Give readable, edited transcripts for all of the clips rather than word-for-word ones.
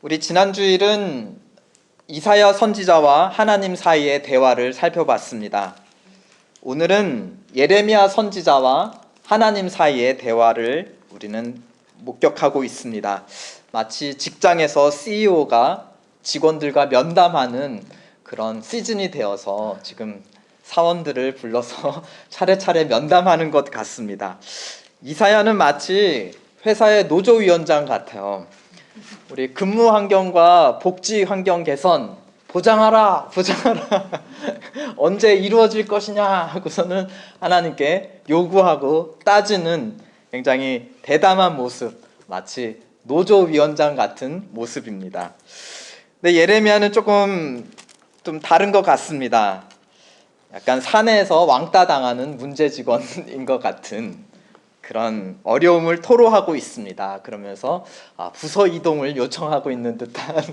우리 지난 주일은 이사야 선지자와 하나님 사이의 대화를 살펴봤습니다. 오늘은 예레미야 선지자와 하나님 사이의 대화를 우리는 목격하고 있습니다. 마치 직장에서 CEO가 직원들과 면담하는 그런 시즌이 되어서 지금 사원들을 불러서 차례차례 면담하는 것 같습니다. 이사야는 마치 회사의 노조위원장 같아요. 우리 근무 환경과 복지 환경 개선 보장하라. 언제 이루어질 것이냐 하고서는 하나님께 요구하고 따지는 굉장히 대담한 모습, 마치 노조위원장 같은 모습입니다. 근데 예레미야는 조금 좀 다른 것 같습니다. 약간 사내에서 왕따 당하는 문제 직원인 것 같은 그런 어려움을 토로하고 있습니다. 그러면서 부서 이동을 요청하고 있는 듯한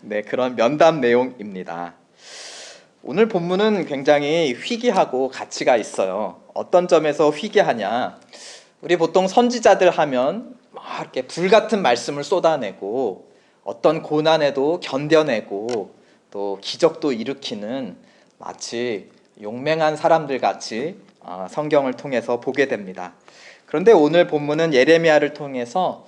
네, 그런 면담 내용입니다. 오늘 본문은 굉장히 희귀하고 가치가 있어요. 어떤 점에서 희귀하냐? 우리 보통 선지자들 하면 막 이렇게 불같은 말씀을 쏟아내고 어떤 고난에도 견뎌내고 또 기적도 일으키는 마치 용맹한 사람들 같이 성경을 통해서 보게 됩니다. 그런데 오늘 본문은 예레미야를 통해서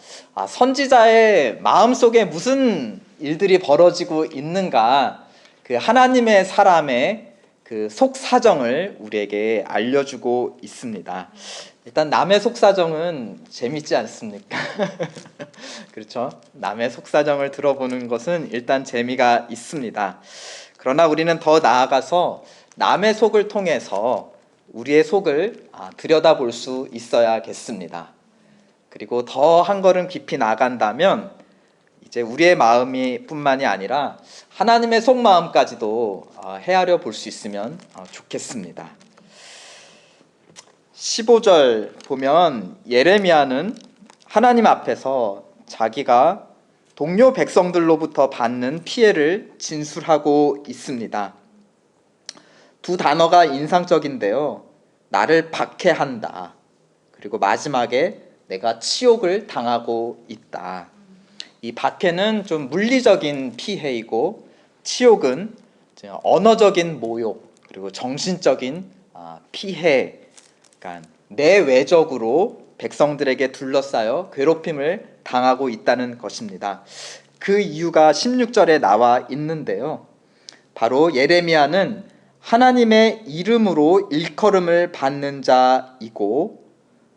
선지자의 마음속에 무슨 일들이 벌어지고 있는가, 그 하나님의 사람의 그 속사정을 우리에게 알려주고 있습니다. 일단 남의 속사정은 재밌지 않습니까? 그렇죠? 남의 속사정을 들어보는 것은 일단 재미가 있습니다. 그러나 우리는 더 나아가서 남의 속을 통해서 우리의 속을 들여다볼 수 있어야겠습니다. 그리고 더 한 걸음 깊이 나간다면 이제 우리의 마음이 뿐만이 아니라 하나님의 속마음까지도 헤아려 볼 수 있으면 좋겠습니다. 15절 보면 예레미야는 하나님 앞에서 자기가 동료 백성들로부터 받는 피해를 진술하고 있습니다. 두 단어가 인상적인데요. 나를 박해한다. 그리고 마지막에 내가 치욕을 당하고 있다. 이 박해는 좀 물리적인 피해이고 치욕은 언어적인 모욕 그리고 정신적인 피해, 그러니까 내외적으로 백성들에게 둘러싸여 괴롭힘을 당하고 있다는 것입니다. 그 이유가 16절에 나와 있는데요. 바로 예레미야는 하나님의 이름으로 일컬음을 받는 자이고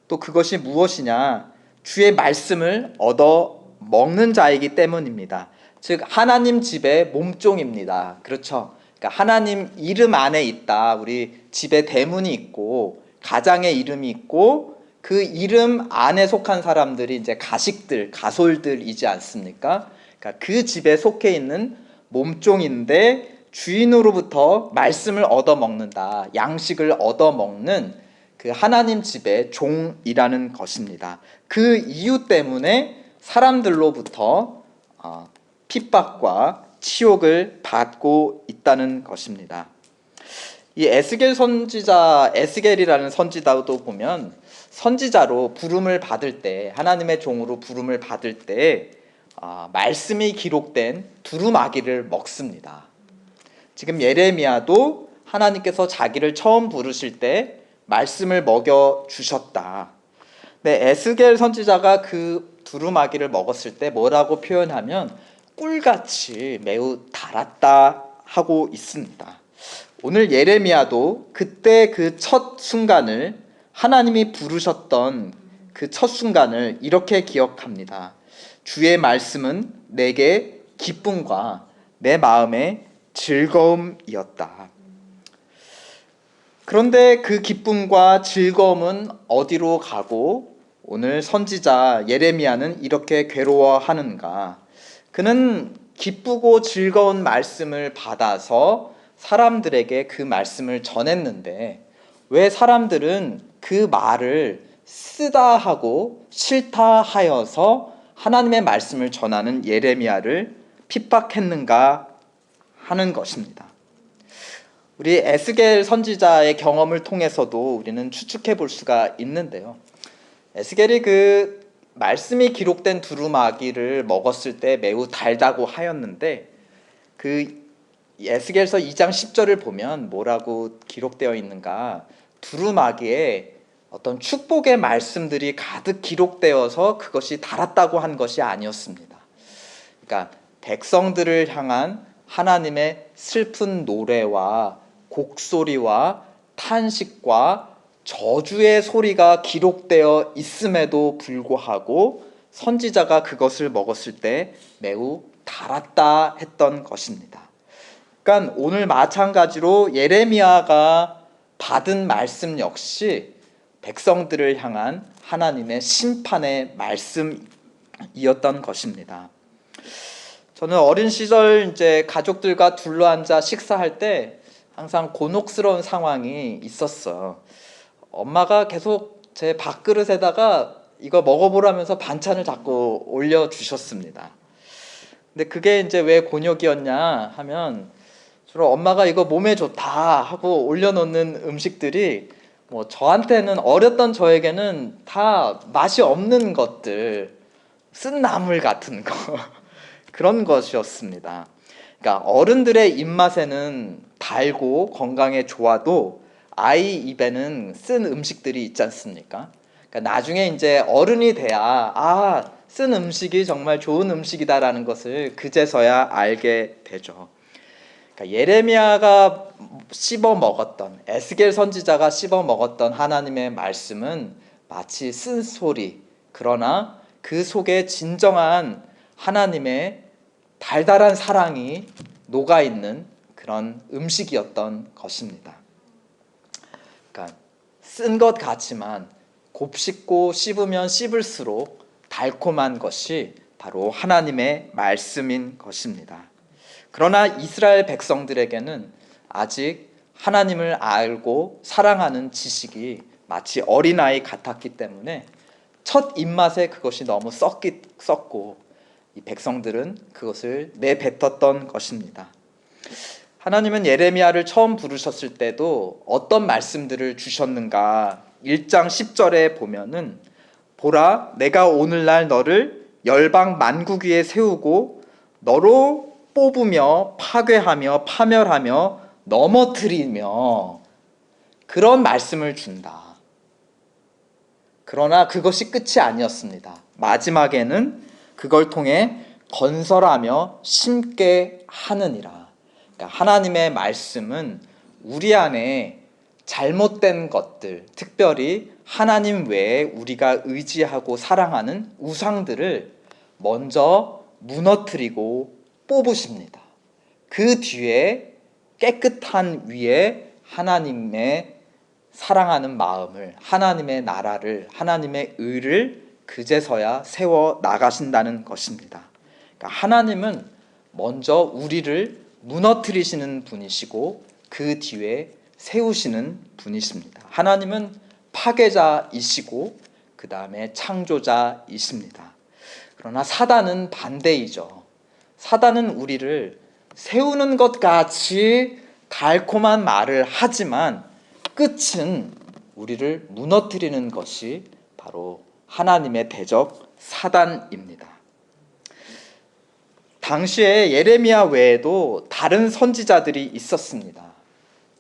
또 그것이 무엇이냐? 주의 말씀을 얻어 먹는 자이기 때문입니다. 즉 하나님 집의 몸종입니다. 그렇죠? 그러니까 하나님 이름 안에 있다. 우리 집에 대문이 있고 가장의 이름이 있고 그 이름 안에 속한 사람들이 이제 가식들, 가솔들이지 않습니까? 그러니까 그 집에 속해 있는 몸종인데 주인으로부터 말씀을 얻어먹는다, 양식을 얻어먹는 그 하나님 집의 종이라는 것입니다. 그 이유 때문에 사람들로부터 핍박과 치욕을 받고 있다는 것입니다. 이 에스겔 선지자, 에스겔이라는 선지자도 보면 선지자로 부름을 받을 때, 하나님의 종으로 부름을 받을 때 말씀이 기록된 두루마기를 먹습니다. 지금 예레미야도 하나님께서 자기를 처음 부르실 때 말씀을 먹여 주셨다. 네, 에스겔 선지자가 그 두루마기를 먹었을 때 뭐라고 표현하면 꿀같이 매우 달았다 하고 있습니다. 오늘 예레미야도 그때 그 첫 순간을, 하나님이 부르셨던 그 첫 순간을 이렇게 기억합니다. 주의 말씀은 내게 기쁨과 내 마음의 즐거움이었다. 그런데 그 기쁨과 즐거움은 어디로 가고 오늘 선지자 예레미야는 이렇게 괴로워하는가? 그는 기쁘고 즐거운 말씀을 받아서 사람들에게 그 말씀을 전했는데 왜 사람들은 그 말을 쓰다 하고 싫다 하여서 하나님의 말씀을 전하는 예레미야를 핍박했는가 하는 것입니다. 우리 에스겔 선지자의 경험을 통해서도 우리는 추측해 볼 수가 있는데요. 에스겔이 그 말씀이 기록된 두루마기를 먹었을 때 매우 달다고 하였는데, 그 에스겔서 2장 10절을 보면 뭐라고 기록되어 있는가? 두루마기에 어떤 축복의 말씀들이 가득 기록되어서 그것이 달았다고 한 것이 아니었습니다. 그러니까 백성들을 향한 하나님의 슬픈 노래와 곡소리와 탄식과 저주의 소리가 기록되어 있음에도 불구하고 선지자가 그것을 먹었을 때 매우 달았다 했던 것입니다. 그러니까 오늘 마찬가지로 예레미야가 받은 말씀 역시 백성들을 향한 하나님의 심판의 말씀이었던 것입니다. 저는 어린 시절 이제 가족들과 둘러앉아 식사할 때 항상 곤혹스러운 상황이 있었어요. 엄마가 계속 제 밥그릇에다가 이거 먹어보라면서 반찬을 자꾸 올려주셨습니다. 근데 그게 이제 왜 곤욕이었냐 하면, 주로 엄마가 이거 몸에 좋다 하고 올려놓는 음식들이 뭐 저한테는, 어렸던 저에게는 다 맛이 없는 것들, 쓴 나물 같은 거 그런 것이었습니다. 그러니까 어른들의 입맛에는 달고 건강에 좋아도 아이 입에는 쓴 음식들이 있지 않습니까? 그러니까 나중에 이제 어른이 돼야 쓴 음식이 정말 좋은 음식이다라는 것을 그제서야 알게 되죠. 그러니까 예레미야가 씹어 먹었던, 에스겔 선지자가 씹어 먹었던 하나님의 말씀은 마치 쓴소리, 그러나 그 속에 진정한 하나님의 달달한 사랑이 녹아있는 그런 음식이었던 것입니다. 그러니까 쓴 것 같지만 곱씹고 씹으면 씹을수록 달콤한 것이 바로 하나님의 말씀인 것입니다. 그러나 이스라엘 백성들에게는 아직 하나님을 알고 사랑하는 지식이 마치 어린아이 같았기 때문에 첫 입맛에 그것이 너무 썩고 이 백성들은 그것을 내뱉었던 것입니다. 하나님은 예레미야를 처음 부르셨을 때도 어떤 말씀들을 주셨는가? 1장 10절에 보면은, 보라, 내가 오늘날 너를 열방 만국 위에 세우고 너로 뽑으며 파괴하며 파멸하며 넘어뜨리며, 그런 말씀을 준다. 그러나 그것이 끝이 아니었습니다. 마지막에는 그걸 통해 건설하며 심게 하느니라. 그러니까 하나님의 말씀은 우리 안에 잘못된 것들, 특별히 하나님 외에 우리가 의지하고 사랑하는 우상들을 먼저 무너뜨리고 뽑으십니다. 그 뒤에 깨끗한 위에 하나님의 사랑하는 마음을, 하나님의 나라를, 하나님의 의를 그제서야 세워 나가신다는 것입니다. 그러니까 하나님은 먼저 우리를 무너뜨리시는 분이시고 그 뒤에 세우시는 분이십니다. 하나님은 파괴자이시고 그 다음에 창조자이십니다. 그러나 사단은 반대이죠. 사단은 우리를 세우는 것 같이 달콤한 말을 하지만 끝은 우리를 무너뜨리는 것이 바로 하나님의 대적 사단입니다. 당시에 예레미야 외에도 다른 선지자들이 있었습니다.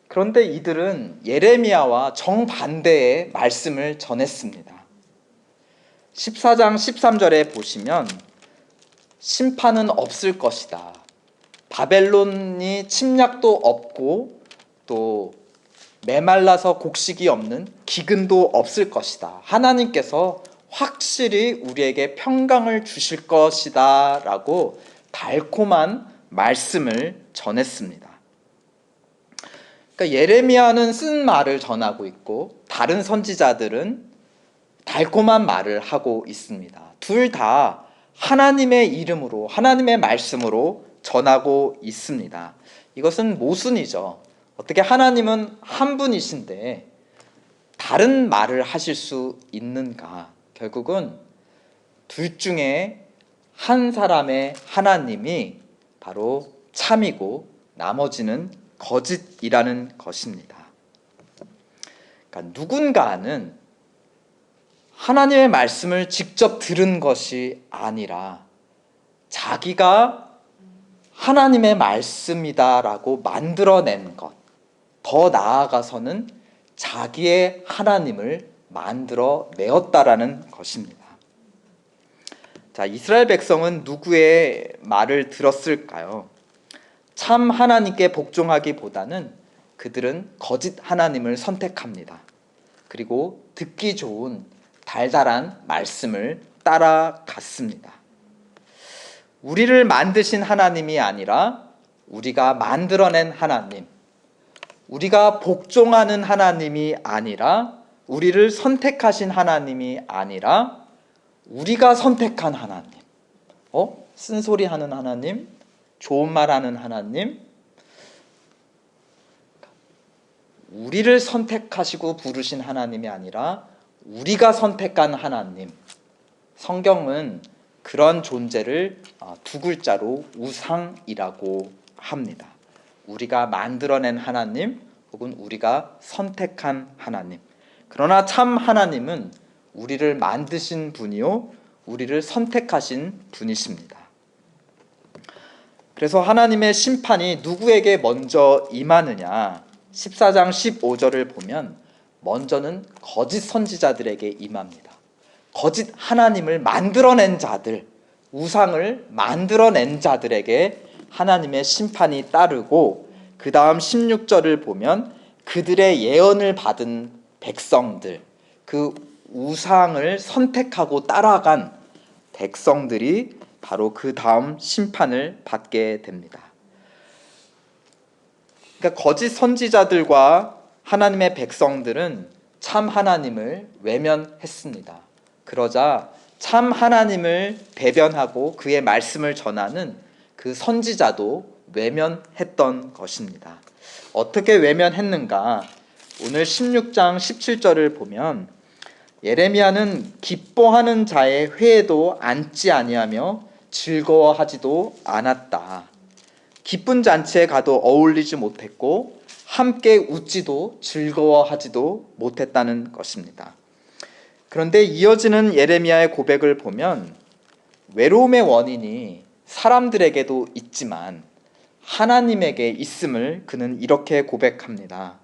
그런데 이들은 예레미야와 정반대의 말씀을 전했습니다. 14장 13절에 보시면, 심판은 없을 것이다. 바벨론이 침략도 없고 또 메말라서 곡식이 없는 기근도 없을 것이다. 하나님께서 확실히 우리에게 평강을 주실 것이다 라고 달콤한 말씀을 전했습니다. 그러니까 예레미야는 쓴 말을 전하고 있고 다른 선지자들은 달콤한 말을 하고 있습니다. 둘 다 하나님의 이름으로, 하나님의 말씀으로 전하고 있습니다. 이것은 모순이죠. 어떻게 하나님은 한 분이신데 다른 말을 하실 수 있는가? 결국은 둘 중에 한 사람의 하나님이 바로 참이고 나머지는 거짓이라는 것입니다. 그러니까 누군가는 하나님의 말씀을 직접 들은 것이 아니라 자기가 하나님의 말씀이다라고 만들어낸 것, 더 나아가서는 자기의 하나님을 만들어내었다라는 것입니다. 자, 이스라엘 백성은 누구의 말을 들었을까요? 참 하나님께 복종하기보다는 그들은 거짓 하나님을 선택합니다. 그리고 듣기 좋은 달달한 말씀을 따라갔습니다. 우리를 만드신 하나님이 아니라 우리가 만들어낸 하나님, 우리가 복종하는 하나님이 아니라 우리를 선택하신 하나님이 아니라 우리가 선택한 하나님, 쓴소리하는 하나님, 좋은 말하는 하나님, 우리를 선택하시고 부르신 하나님이 아니라 우리가 선택한 하나님. 성경은 그런 존재를 두 글자로 우상이라고 합니다. 우리가 만들어낸 하나님 혹은 우리가 선택한 하나님. 그러나 참 하나님은 우리를 만드신 분이요 우리를 선택하신 분이십니다. 그래서 하나님의 심판이 누구에게 먼저 임하느냐, 14장 15절을 보면 먼저는 거짓 선지자들에게 임합니다. 거짓 하나님을 만들어낸 자들, 우상을 만들어낸 자들에게 하나님의 심판이 따르고, 그 다음 16절을 보면 그들의 예언을 받은 백성들, 그 우상을 선택하고 따라간 백성들이 바로 그 다음 심판을 받게 됩니다. 그러니까 거짓 선지자들과 하나님의 백성들은 참 하나님을 외면했습니다. 그러자 참 하나님을 대변하고 그의 말씀을 전하는 그 선지자도 외면했던 것입니다. 어떻게 외면했는가? 오늘 16장 17절을 보면 예레미야는 기뻐하는 자의 회에도 앉지 아니하며 즐거워하지도 않았다. 기쁜 잔치에 가도 어울리지 못했고 함께 웃지도 즐거워하지도 못했다는 것입니다. 그런데 이어지는 예레미야의 고백을 보면 외로움의 원인이 사람들에게도 있지만 하나님에게 있음을 그는 이렇게 고백합니다.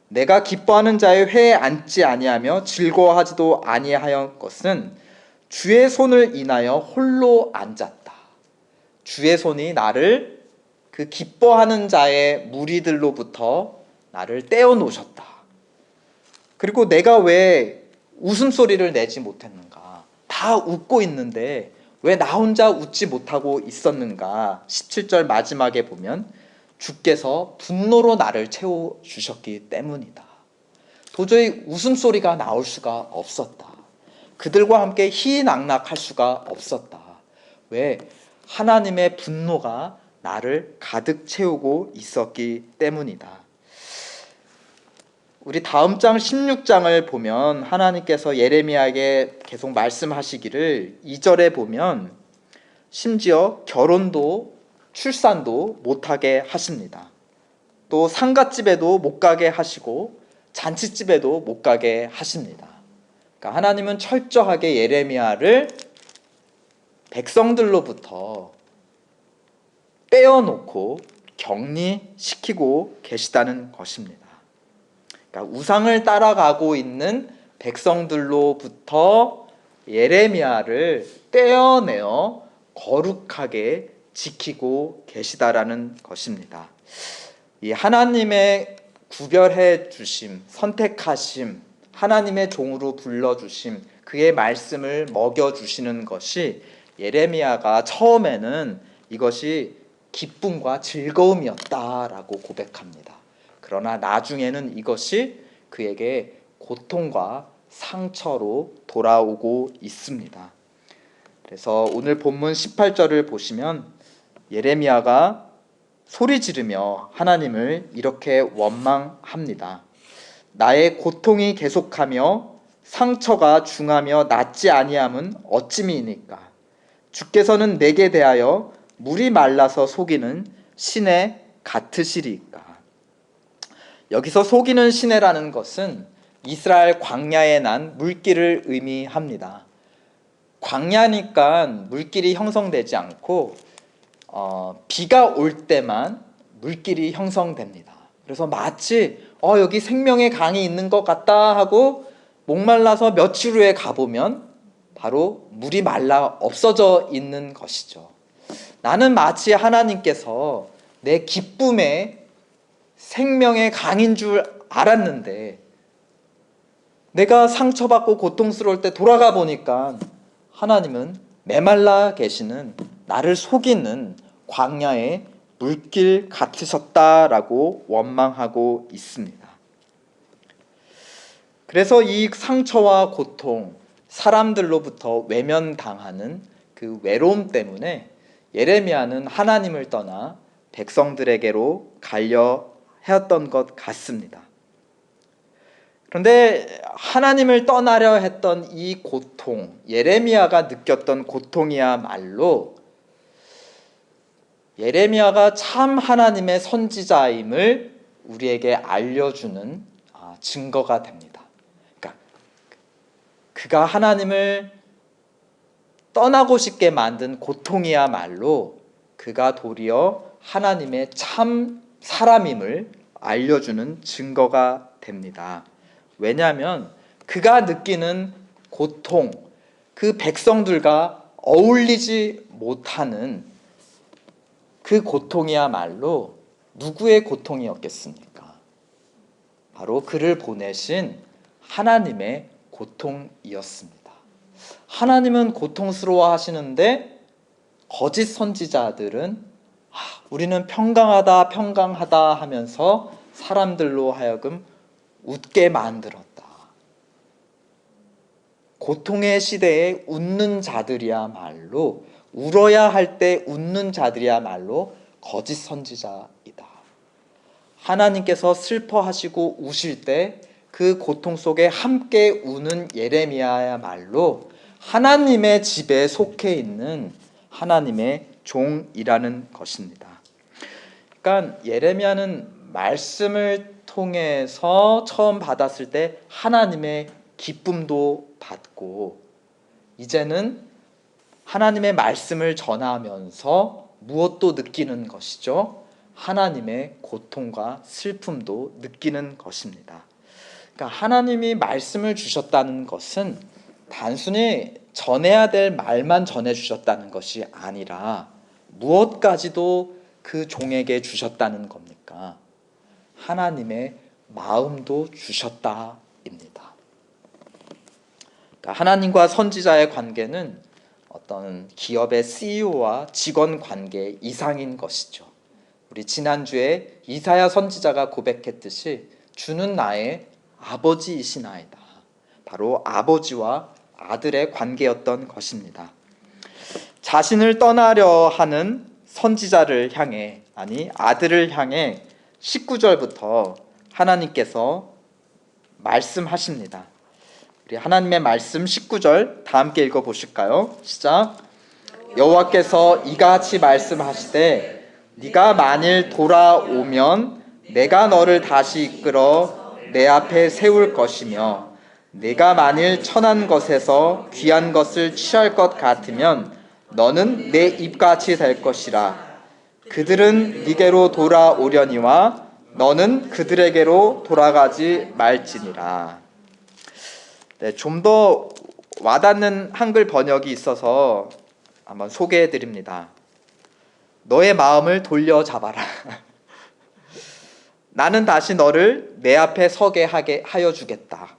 내가 기뻐하는 자의 회에 앉지 아니하며 즐거워하지도 아니하였것은 주의 손을 인하여 홀로 앉았다. 주의 손이 나를 그 기뻐하는 자의 무리들로부터 나를 떼어 놓으셨다. 그리고 내가 왜 웃음소리를 내지 못했는가? 다 웃고 있는데 왜 나 혼자 웃지 못하고 있었는가? 17절 마지막에 보면 주께서 분노로 나를 채워주셨기 때문이다. 도저히 웃음소리가 나올 수가 없었다. 그들과 함께 희낙낙할 수가 없었다. 왜? 하나님의 분노가 나를 가득 채우고 있었기 때문이다. 우리 다음 장 16장을 보면 하나님께서 예레미야에게 계속 말씀하시기를 2절에 보면 심지어 결혼도 출산도 못하게 하십니다. 또 상갓집에도 못 가게 하시고 잔치집에도 못 가게 하십니다. 그러니까 하나님은 철저하게 예레미야를 백성들로부터 떼어놓고 격리시키고 계시다는 것입니다. 그러니까 우상을 따라가고 있는 백성들로부터 예레미야를 떼어내어 거룩하게 지키고 계시다라는 것입니다. 이 하나님의 구별해 주심, 선택하심, 하나님의 종으로 불러주심, 그의 말씀을 먹여주시는 것이 예레미야가 처음에는 이것이 기쁨과 즐거움이었다라고 고백합니다. 그러나 나중에는 이것이 그에게 고통과 상처로 돌아오고 있습니다. 그래서 오늘 본문 18절을 보시면 예레미야가 소리 지르며 하나님을 이렇게 원망합니다. 나의 고통이 계속하며 상처가 중하며 낫지 아니함은 어찌미이니까? 주께서는 내게 대하여 물이 말라서 속이는 시내 같으시리까? 여기서 속이는 시내라는 것은 이스라엘 광야에 난 물길을 의미합니다. 광야니까 물길이 형성되지 않고 비가 올 때만 물길이 형성됩니다. 그래서 마치 여기 생명의 강이 있는 것 같다 하고 목말라서 며칠 후에 가보면 바로 물이 말라 없어져 있는 것이죠. 나는 마치 하나님께서 내 기쁨의 생명의 강인 줄 알았는데 내가 상처받고 고통스러울 때 돌아가 보니까 하나님은 메말라 계시는 나를 속이는 광야의 물길 같으셨다라고 원망하고 있습니다. 그래서 이 상처와 고통, 사람들로부터 외면당하는 그 외로움 때문에 예레미야는 하나님을 떠나 백성들에게로 가려 하였던 것 같습니다. 그런데 하나님을 떠나려 했던 이 고통, 예레미야가 느꼈던 고통이야말로 예레미야가 참 하나님의 선지자임을 우리에게 알려주는 증거가 됩니다. 그러니까 그가 하나님을 떠나고 싶게 만든 고통이야말로 그가 도리어 하나님의 참 사람임을 알려주는 증거가 됩니다. 왜냐하면 그가 느끼는 고통, 그 백성들과 어울리지 못하는 그 고통이야말로 누구의 고통이었겠습니까? 바로 그를 보내신 하나님의 고통이었습니다. 하나님은 고통스러워 하시는데 거짓 선지자들은 우리는 평강하다 하면서 사람들로 하여금 웃게 만들었다. 고통의 시대에 웃는 자들이야말로, 울어야 할 때 웃는 자들이야말로 거짓 선지자이다. 하나님께서 슬퍼하시고 우실 때 그 고통 속에 함께 우는 예레미야야말로 하나님의 집에 속해 있는 하나님의 종이라는 것입니다. 그러니까 예레미야는 말씀을 통해서 처음 받았을 때 하나님의 기쁨도 받고 이제는 하나님의 말씀을 전하면서 무엇도 느끼는 것이죠. 하나님의 고통과 슬픔도 느끼는 것입니다. 그러니까 하나님이 말씀을 주셨다는 것은 단순히 전해야 될 말만 전해주셨다는 것이 아니라 무엇까지도 그 종에게 주셨다는 겁니까? 하나님의 마음도 주셨다입니다. 그러니까 하나님과 선지자의 관계는 어떤 기업의 CEO와 직원 관계 이상인 것이죠. 우리 지난주에 이사야 선지자가 고백했듯이 주는 나의 아버지이시나이다. 바로 아버지와 아들의 관계였던 것입니다. 자신을 떠나려 하는 선지자를 향해, 아들을 향해 19절부터 하나님께서 말씀하십니다. 우리 하나님의 말씀 19절 다 함께 읽어보실까요? 시작. 여호와께서 이같이 말씀하시되 네가 만일 돌아오면 내가 너를 다시 이끌어 내 앞에 세울 것이며 네가 만일 천한 것에서 귀한 것을 취할 것 같으면 너는 내 입같이 될 것이라. 그들은 네게로 돌아오려니와 너는 그들에게로 돌아가지 말지니라. 네, 좀 더 와닿는 한글 번역이 있어서 한번 소개해 드립니다. 너의 마음을 돌려잡아라. 나는 다시 너를 내 앞에 서게 하여 주겠다.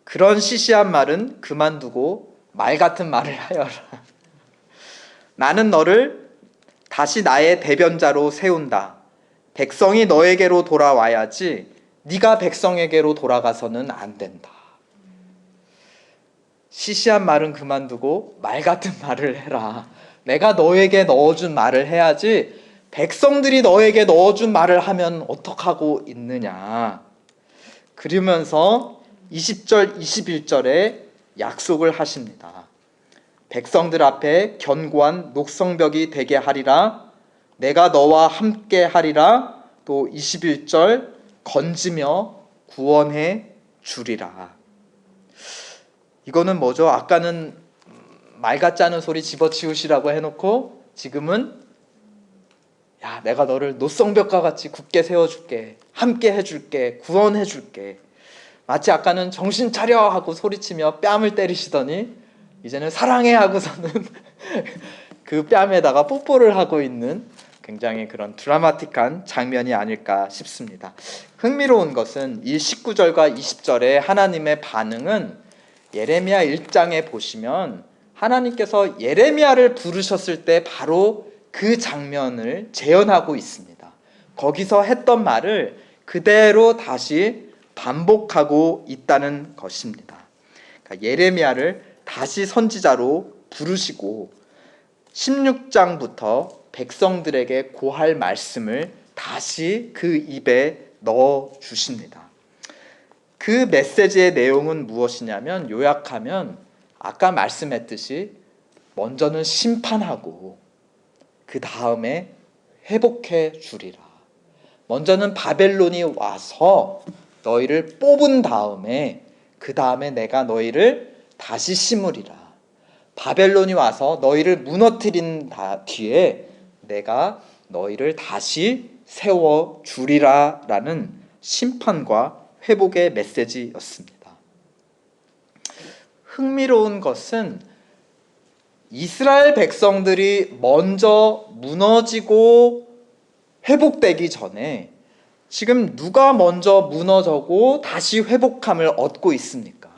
그런 시시한 말은 그만두고 말 같은 말을 하여라. 나는 너를 다시 나의 대변자로 세운다. 백성이 너에게로 돌아와야지 네가 백성에게로 돌아가서는 안 된다. 시시한 말은 그만두고 말 같은 말을 해라. 내가 너에게 넣어준 말을 해야지 백성들이 너에게 넣어준 말을 하면 어떡하고 있느냐. 그러면서 20절, 21절에 약속을 하십니다. 백성들 앞에 견고한 녹성벽이 되게 하리라. 내가 너와 함께 하리라. 또 21절 건지며 구원해 주리라. 이거는 뭐죠? 아까는 말 같지 않은 소리 집어치우시라고 해놓고 지금은 야, 내가 너를 노성벽과 같이 굳게 세워줄게, 함께 해줄게, 구원해줄게. 마치 아까는 정신 차려 하고 소리치며 뺨을 때리시더니 이제는 사랑해 하고서는 그 뺨에다가 뽀뽀를 하고 있는 굉장히 그런 드라마틱한 장면이 아닐까 싶습니다. 흥미로운 것은 이 19절과 20절의 하나님의 반응은 예레미야 1장에 보시면 하나님께서 예레미야를 부르셨을 때 바로 그 장면을 재현하고 있습니다. 거기서 했던 말을 그대로 다시 반복하고 있다는 것입니다. 그러니까 예레미야를 다시 선지자로 부르시고 16장부터 백성들에게 고할 말씀을 다시 그 입에 넣어 주십니다. 그 메시지의 내용은 무엇이냐면, 요약하면 아까 말씀했듯이 먼저는 심판하고 그 다음에 회복해 주리라. 먼저는 바벨론이 와서 너희를 뽑은 다음에 그 다음에 내가 너희를 다시 심으리라. 바벨론이 와서 너희를 무너뜨린 뒤에 내가 너희를 다시 세워 주리라 라는 심판과 회복의 메시지였습니다. 흥미로운 것은 이스라엘 백성들이 먼저 무너지고 회복되기 전에 지금 누가 먼저 무너져고 다시 회복함을 얻고 있습니까?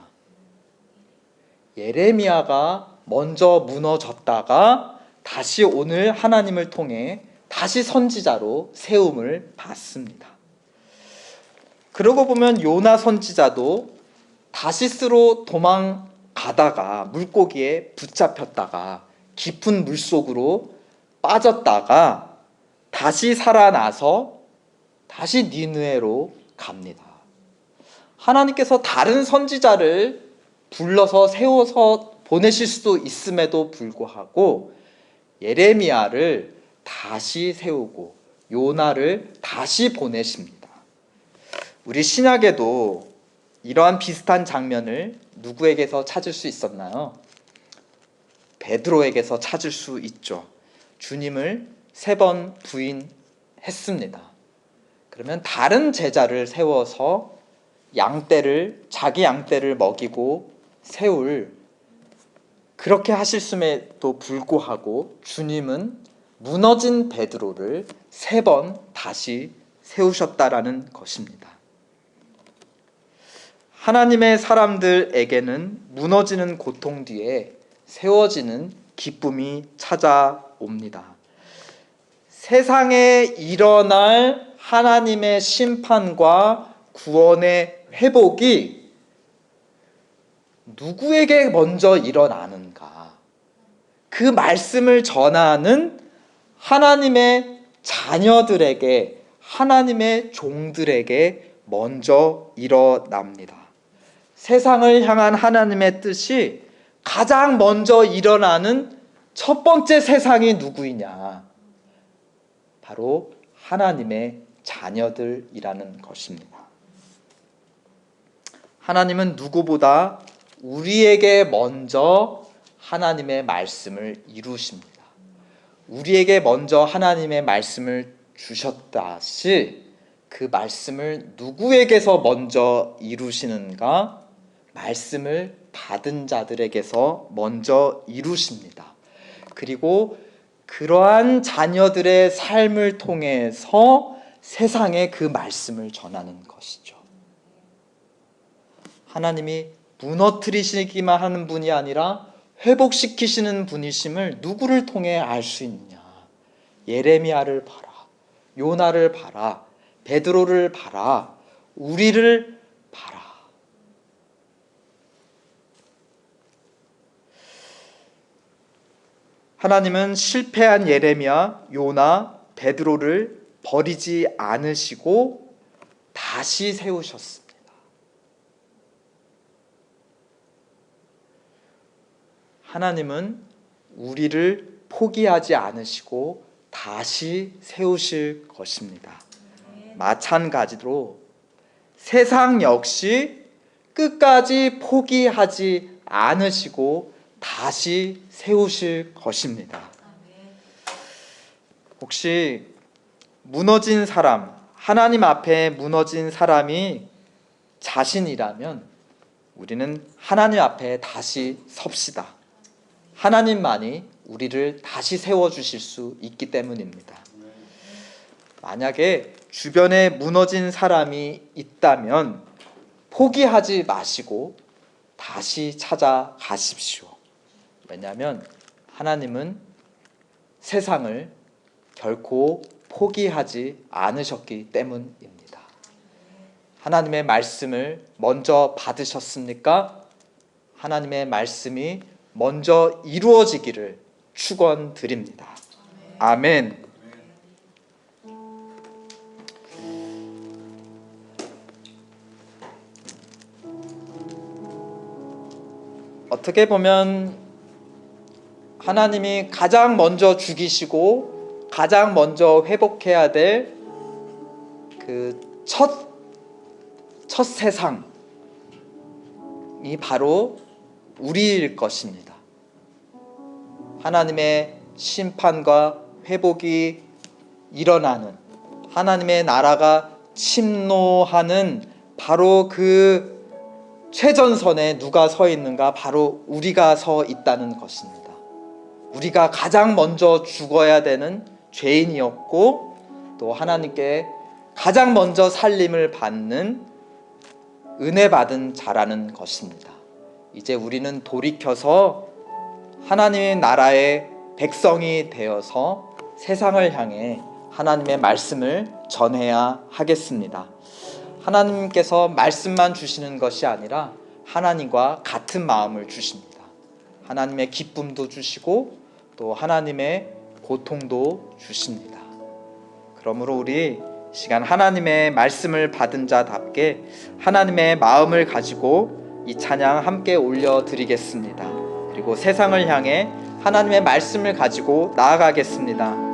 예레미야가 먼저 무너졌다가 다시 오늘 하나님을 통해 다시 선지자로 세움을 받습니다. 그러고 보면 요나 선지자도 다시스로 도망가다가 물고기에 붙잡혔다가 깊은 물속으로 빠졌다가 다시 살아나서 다시 니느웨로 갑니다. 하나님께서 다른 선지자를 불러서 세워서 보내실 수도 있음에도 불구하고 예레미야를 다시 세우고 요나를 다시 보내십니다. 우리 신약에도 이러한 비슷한 장면을 누구에게서 찾을 수 있었나요? 베드로에게서 찾을 수 있죠. 주님을 3번 부인했습니다. 그러면 다른 제자를 세워서 자기 양떼를 먹이고 세울, 그렇게 하실음에도 불구하고 주님은 무너진 베드로를 3번 다시 세우셨다라는 것입니다. 하나님의 사람들에게는 무너지는 고통 뒤에 세워지는 기쁨이 찾아옵니다. 세상에 일어날 하나님의 심판과 구원의 회복이 누구에게 먼저 일어나는가? 그 말씀을 전하는 하나님의 자녀들에게, 하나님의 종들에게 먼저 일어납니다. 세상을 향한 하나님의 뜻이 가장 먼저 일어나는 첫 번째 세상이 누구이냐? 바로 하나님의 자녀들이라는 것입니다. 하나님은 누구보다 우리에게 먼저 하나님의 말씀을 이루십니다. 우리에게 먼저 하나님의 말씀을 주셨다시 그 말씀을 누구에게서 먼저 이루시는가? 말씀을 받은 자들에게서 먼저 이루십니다. 그리고 그러한 자녀들의 삶을 통해서 세상에 그 말씀을 전하는 것이죠. 하나님이 무너뜨리시기만 하는 분이 아니라 회복시키시는 분이심을 누구를 통해 알 수 있느냐? 예레미야를 봐라, 요나를 봐라, 베드로를 봐라, 우리를 봐라. 하나님은 실패한 예레미야, 요나, 베드로를 버리지 않으시고 다시 세우셨습니다. 하나님은 우리를 포기하지 않으시고 다시 세우실 것입니다. 마찬가지로 세상 역시 끝까지 포기하지 않으시고 다시 세우실 것입니다. 혹시 무너진 사람, 하나님 앞에 무너진 사람이 자신이라면 우리는 하나님 앞에 다시 섭시다. 하나님만이 우리를 다시 세워주실 수 있기 때문입니다. 만약에 주변에 무너진 사람이 있다면 포기하지 마시고 다시 찾아가십시오. 왜냐하면 하나님은 세상을 결코 포기하지 않으셨기 때문입니다. 하나님의 말씀을 먼저 받으셨습니까? 하나님의 말씀이 먼저 이루어지기를 축원드립니다. 아멘. 어떻게 보면 하나님이 가장 먼저 죽이시고 가장 먼저 회복해야 될 그 첫 세상이 바로 우리일 것입니다. 하나님의 심판과 회복이 일어나는, 하나님의 나라가 침노하는 바로 그 최전선에 누가 서 있는가? 바로 우리가 서 있다는 것입니다. 우리가 가장 먼저 죽어야 되는 죄인이었고, 또 하나님께 가장 먼저 살림을 받는 은혜 받은 자라는 것입니다. 이제 우리는 돌이켜서 하나님의 나라의 백성이 되어서 세상을 향해 하나님의 말씀을 전해야 하겠습니다. 하나님께서 말씀만 주시는 것이 아니라 하나님과 같은 마음을 주십니다. 하나님의 기쁨도 주시고 또 하나님의 고통도 주십니다. 그러므로 우리 시간 하나님의 말씀을 받은 자답게 하나님의 마음을 가지고 이 찬양 함께 올려드리겠습니다. 그리고 세상을 향해 하나님의 말씀을 가지고 나아가겠습니다.